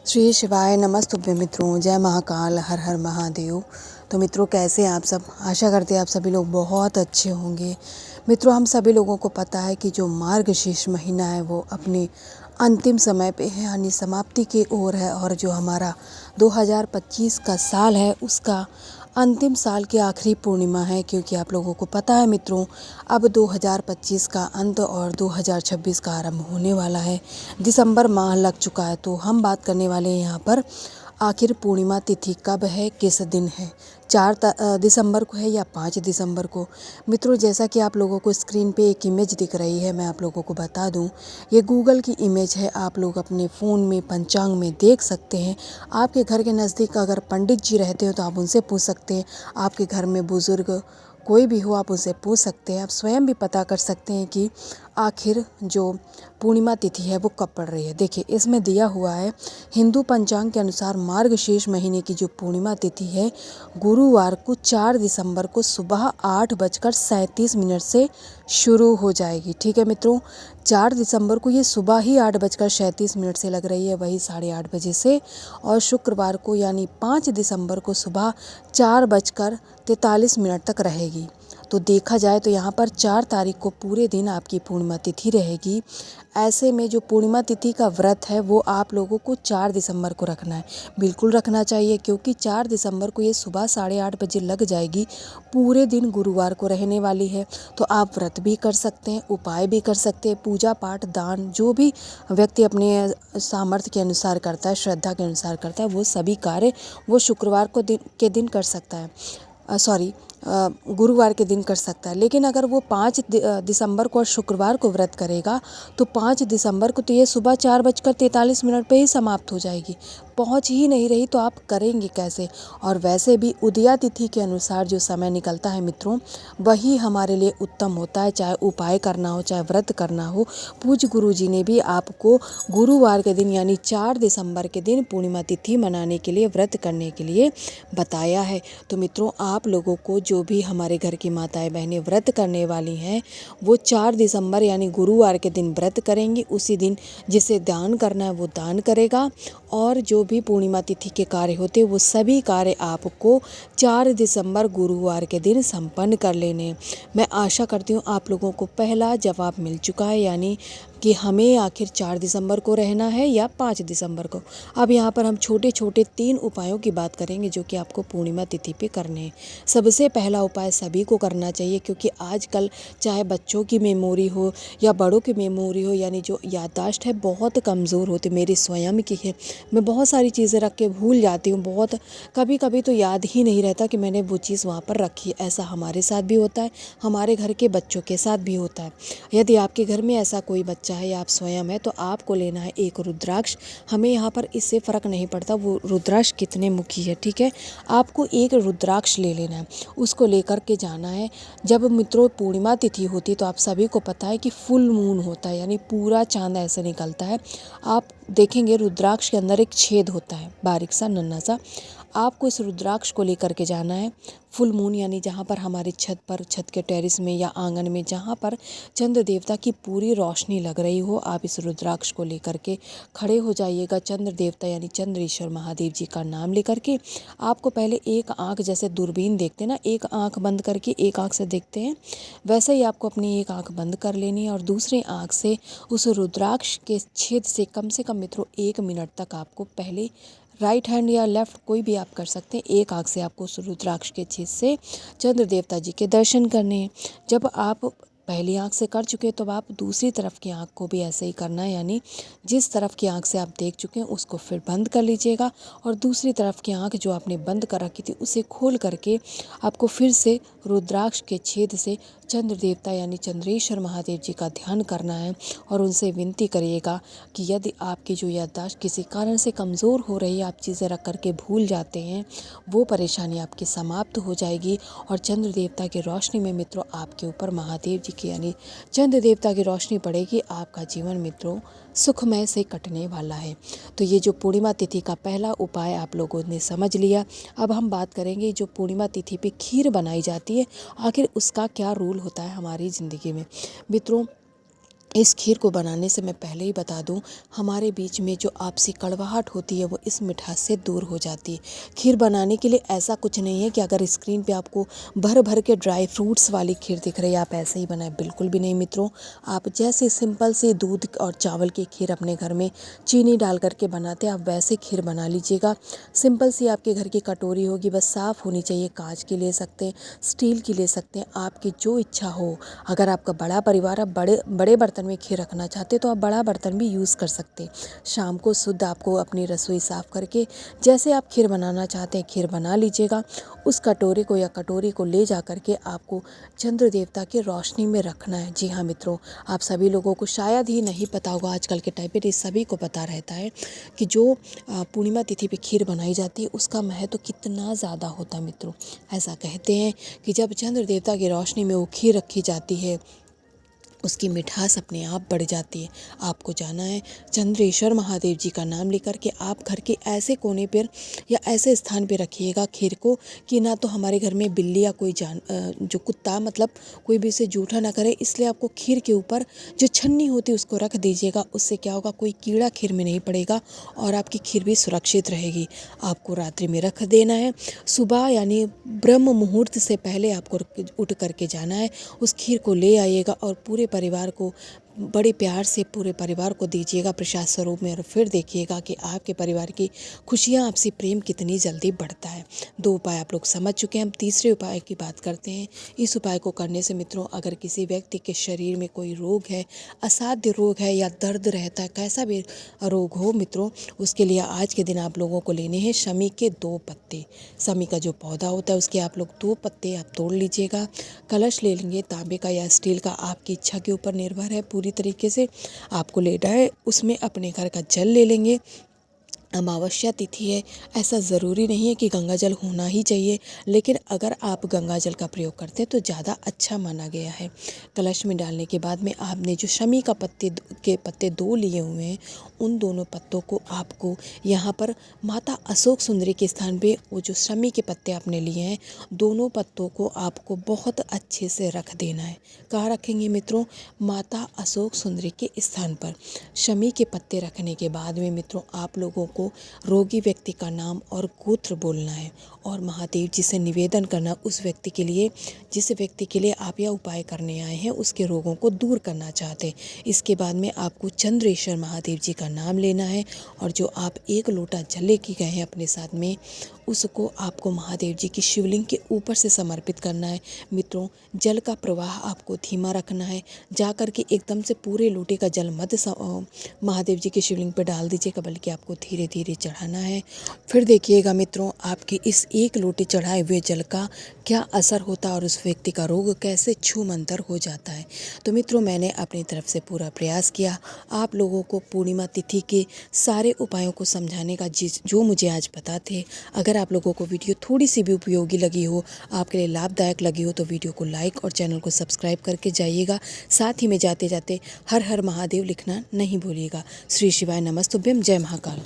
श्री शिवाय नमस्तुभ्य मित्रों, जय महाकाल, हर हर महादेव। तो मित्रों, कैसे हैं आप सब? आशा करते हैं आप सभी लोग बहुत अच्छे होंगे। मित्रों, हम सभी लोगों को पता है कि जो मार्गशीर्ष महीना है वो अपने अंतिम समय पे है, यानी समाप्ति की ओर है। और जो हमारा 2025 का साल है उसका अंतिम साल की आखिरी पूर्णिमा है, क्योंकि आप लोगों को पता है मित्रों, अब 2025 का अंत और 2026 का आरंभ होने वाला है। दिसंबर माह लग चुका है, तो हम बात करने वाले हैं यहाँ पर आखिर पूर्णिमा तिथि कब है, किस दिन है, 4 दिसंबर को है या 5 दिसंबर को। मित्रों, जैसा कि आप लोगों को स्क्रीन पे एक इमेज दिख रही है, मैं आप लोगों को बता दूं, ये गूगल की इमेज है। आप लोग अपने फ़ोन में पंचांग में देख सकते हैं। आपके घर के नज़दीक अगर पंडित जी रहते हो तो आप उनसे पूछ सकते हैं। आपके घर में बुज़ुर्ग कोई भी हो, आप उनसे पूछ सकते हैं। आप स्वयं भी पता कर सकते हैं कि आखिर जो पूर्णिमा तिथि है वो कब पड़ रही है। देखिए, इसमें दिया हुआ है हिंदू पंचांग के अनुसार मार्गशीर्ष महीने की जो पूर्णिमा तिथि है, गुरुवार को 4 दिसंबर को सुबह 8:37 से शुरू हो जाएगी। ठीक है मित्रों, 4 दिसंबर को ये सुबह ही 8:37 से लग रही है, वही 8:30 से। और शुक्रवार को यानी 5 दिसंबर को सुबह 4:43 तक रहेगी। तो देखा जाए तो यहाँ पर 4 तारीख को पूरे दिन आपकी पूर्णिमा तिथि रहेगी। ऐसे में जो पूर्णिमा तिथि का व्रत है वो आप लोगों को 4 दिसंबर को रखना है, बिल्कुल रखना चाहिए, क्योंकि 4 दिसंबर को ये सुबह 8:30 लग जाएगी। पूरे दिन गुरुवार को रहने वाली है। तो आप व्रत भी कर सकते हैं, उपाय भी कर सकते हैं, पूजा पाठ दान जो भी व्यक्ति अपने सामर्थ्य के अनुसार करता है, श्रद्धा के अनुसार करता है, वो सभी कार्य वो शुक्रवार को के दिन कर सकता है, गुरुवार के दिन कर सकता है। लेकिन अगर वो 5 दिसंबर को और शुक्रवार को व्रत करेगा तो 5 दिसंबर को तो ये सुबह 4:43 पे ही समाप्त हो जाएगी, पहुंच ही नहीं रही। तो आप करेंगे कैसे? और वैसे भी उदया तिथि के अनुसार जो समय निकलता है मित्रों, वही हमारे लिए उत्तम होता है, चाहे उपाय करना हो चाहे व्रत करना हो। पूज्य गुरु जी ने भी आपको गुरुवार के दिन यानी 4 दिसंबर के दिन पूर्णिमा तिथि मनाने के लिए, व्रत करने के लिए बताया है। तो मित्रों, आप लोगों को जो भी हमारे घर की माताएं बहनें व्रत करने वाली हैं वो 4 दिसंबर यानी गुरुवार के दिन व्रत करेंगी। उसी दिन जिसे दान करना है वो दान करेगा, और जो भी पूर्णिमा तिथि के कार्य होते हैं वो सभी कार्य आपको 4 दिसंबर गुरुवार के दिन संपन्न कर लेने। मैं आशा करती हूँ आप लोगों को पहला जवाब मिल चुका है, यानी कि हमें आखिर 4 दिसंबर को रहना है या 5 दिसंबर को। अब यहाँ पर हम छोटे छोटे 3 उपायों की बात करेंगे जो कि आपको पूर्णिमा तिथि पे करने हैं। सबसे पहला उपाय सभी को करना चाहिए, क्योंकि आजकल चाहे बच्चों की मेमोरी हो या बड़ों की मेमोरी हो, यानी जो याददाश्त है बहुत कमज़ोर होती, मेरी स्वयं की है। मैं बहुत सारी चीज़ें रख के भूल जाती हूँ, बहुत कभी कभी तो याद ही नहीं रहता कि मैंने वो चीज़ वहाँ पर रखी। ऐसा हमारे साथ भी होता है, हमारे घर के बच्चों के साथ भी होता है। यदि आपके घर में ऐसा कोई बच्चा है या आप स्वयं है तो आपको लेना है एक रुद्राक्ष। हमें यहाँ पर इससे फ़र्क नहीं पड़ता वो रुद्राक्ष कितने मुखी है, ठीक है। आपको एक रुद्राक्ष ले लेना है, उसको लेकर के जाना है। जब मित्रों पूर्णिमा तिथि होती है तो आप सभी को पता है कि फुल मून होता है, यानी पूरा चांद ऐसे निकलता है। आप देखेंगे रुद्राक्ष के अंदर एक छेद होता है, बारीक सा नन्हा सा। आपको इस रुद्राक्ष को लेकर के जाना है फुल मून, यानी जहाँ पर हमारी छत पर, छत के टेरिस में या आंगन में जहाँ पर चंद्र देवता की पूरी रोशनी लग रही हो, आप इस रुद्राक्ष को लेकर के खड़े हो जाइएगा। चंद्र देवता यानी चंद्रेश्वर महादेव जी का नाम लेकर के आपको पहले एक आँख, जैसे दूरबीन देखते हैं ना, एक आँख बंद करके एक आँख से देखते हैं, वैसे ही आपको अपनी एक आँख बंद कर लेनी है और दूसरी आँख से उस रुद्राक्ष के छेद से कम मित्रों 1 मिनट तक आपको पहले राइट हैंड या लेफ़्ट कोई भी आप कर सकते हैं, एक आँख से आपको उस रुद्राक्ष के छेद से चंद्र देवता जी के दर्शन करने हैं। जब आप पहली आँख से कर चुके तो आप दूसरी तरफ की आँख को भी ऐसे ही करना है, यानी जिस तरफ की आँख से आप देख चुके हैं उसको फिर बंद कर लीजिएगा और दूसरी तरफ की आँख जो आपने बंद कर रखी थी उसे खोल करके आपको फिर से रुद्राक्ष के छेद से चंद्र देवता यानी चंद्रेश्वर महादेव जी का ध्यान करना है और उनसे विनती करिएगा कि यदि आपकी जो याददाश्त किसी कारण से कमज़ोर हो रही है, आप चीज़ें रख करके भूल जाते हैं, वो परेशानी आपकी समाप्त हो जाएगी और चंद्र देवता की रोशनी में मित्रों आपके ऊपर महादेव जी की यानी चंद्र देवता की रोशनी पड़ेगी। आपका जीवन मित्रों सुखमय से कटने वाला है। तो ये जो पूर्णिमा तिथि का पहला उपाय आप लोगों ने समझ लिया। अब हम बात करेंगे जो पूर्णिमा तिथि पे खीर बनाई जाती है, आखिर उसका क्या रोल होता है हमारी ज़िंदगी में। मित्रों, इस खीर को बनाने से मैं पहले ही बता दूं, हमारे बीच में जो आपसी कड़वाहट होती है वो इस मिठास से दूर हो जाती है। खीर बनाने के लिए ऐसा कुछ नहीं है कि अगर स्क्रीन पे आपको भर भर के ड्राई फ्रूट्स वाली खीर दिख रही है आप ऐसे ही बनाएं, बिल्कुल भी नहीं मित्रों। आप जैसे सिंपल से दूध और चावल की खीर अपने घर में चीनी डाल करके बनाते हैं, आप वैसे खीर बना लीजिएगा। सिंपल सी आपके घर की कटोरी होगी, बस साफ़ होनी चाहिए। कांच की ले सकते हैं, स्टील की ले सकते हैं, आपकी जो इच्छा हो। अगर आपका बड़ा परिवार, आप बड़े बड़े बर्तन में खीर रखना चाहते हैं तो आप बड़ा बर्तन भी यूज़ कर सकते हैं। शाम को शुद्ध आपको अपनी रसोई साफ़ करके जैसे आप खीर बनाना चाहते हैं खीर बना लीजिएगा। उस कटोरे को या कटोरी को ले जा करके आपको चंद्र देवता की रोशनी में रखना है। जी हाँ मित्रों, आप सभी लोगों को शायद ही नहीं पता होगा, आजकल के टाइम पे सभी को पता रहता है कि जो पूर्णिमा तिथि पे खीर बनाई जाती है उसका महत्व कितना ज़्यादा होता है मित्रों। ऐसा कहते हैं कि जब चंद्र देवता की रोशनी में वो खीर रखी जाती है उसकी मिठास अपने आप बढ़ जाती है। आपको जाना है चंद्रेश्वर महादेव जी का नाम लेकर के आप घर के ऐसे कोने पर या ऐसे स्थान पर रखिएगा खीर को कि ना तो हमारे घर में बिल्ली या कोई जो कुत्ता मतलब कोई भी इसे जूठा ना करे। इसलिए आपको खीर के ऊपर जो छन्नी होती है उसको रख दीजिएगा। उससे क्या होगा, कोई कीड़ा खीर में नहीं पड़ेगा और आपकी खीर भी सुरक्षित रहेगी। आपको रात्रि में रख देना है, सुबह यानी ब्रह्म मुहूर्त से पहले आपको उठ करके जाना है। उस खीर को ले आइएगा और पूरे परिवार को बड़े प्यार से पूरे परिवार को दीजिएगा प्रसाद स्वरूप में। और फिर देखिएगा कि आपके परिवार की खुशियाँ, आपसी प्रेम कितनी जल्दी बढ़ता है। 2 उपाय आप लोग समझ चुके हैं, हम तीसरे उपाय की बात करते हैं। इस उपाय को करने से मित्रों, अगर किसी व्यक्ति के शरीर में कोई रोग है, असाध्य रोग है या दर्द रहता है, कैसा भी रोग हो मित्रों, उसके लिए आज के दिन आप लोगों को लेने हैं शमी के 2 पत्ते। शमी का जो पौधा होता है उसके आप लोग 2 पत्ते आप तोड़ लीजिएगा। कलश ले लेंगे, तांबे का या स्टील का, आपकी इच्छा के ऊपर निर्भर है पूरी तरीके से। आपको लेना है, उसमें अपने घर का जल ले लेंगे। अमावस्या तिथि है, ऐसा ज़रूरी नहीं है कि गंगा जल होना ही चाहिए, लेकिन अगर आप गंगा जल का प्रयोग करते हैं तो ज़्यादा अच्छा माना गया है। कलश में डालने के बाद में आपने जो शमी का पत्ते 2 लिए हुए हैं, उन दोनों पत्तों को आपको यहाँ पर माता अशोक सुंदरी के स्थान पे वो जो शमी के पत्ते आपने लिए हैं, दोनों पत्तों को आपको बहुत अच्छे से रख देना है। कहाँ रखेंगे मित्रों? माता अशोक सुंदरी के स्थान पर। शमी के पत्ते रखने के बाद में मित्रों, आप लोगों को रोगी व्यक्ति का नाम और गोत्र बोलना है और महादेव जी से निवेदन करना उस व्यक्ति के लिए जिस व्यक्ति के लिए आप यह उपाय करने आए हैं, उसके रोगों को दूर करना चाहते हैं। इसके बाद में आपको चंद्रेश्वर महादेव जी का नाम लेना है और जो आप 1 लोटा जल लेके गए हैं अपने साथ में, उसको आपको महादेव जी की शिवलिंग के ऊपर से समर्पित करना है। मित्रों, जल का प्रवाह आपको धीमा रखना है। जा कर के एकदम से पूरे लोटे का जल मत महादेव जी की शिवलिंग पर डाल दीजिएगा, बल्कि आपको धीरे धीरे चढ़ाना है। फिर देखिएगा मित्रों, आपके इस 1 लोटे चढ़ाए हुए जल का क्या असर होता है और उस व्यक्ति का रोग कैसे छूमंतर हो जाता है। तो मित्रों, मैंने अपनी तरफ से पूरा प्रयास किया आप लोगों को पूर्णिमा तिथि के सारे उपायों को समझाने का, जो मुझे आज पता थे। अगर आप लोगों को वीडियो थोड़ी सी भी उपयोगी लगी हो, आपके लिए लाभदायक लगी हो, तो वीडियो को लाइक और चैनल को सब्सक्राइब करके जाइएगा। साथ ही में जाते जाते हर हर महादेव लिखना नहीं भूलिएगा। श्री शिवाय नमस्तुभ्यम। जय महाकाल।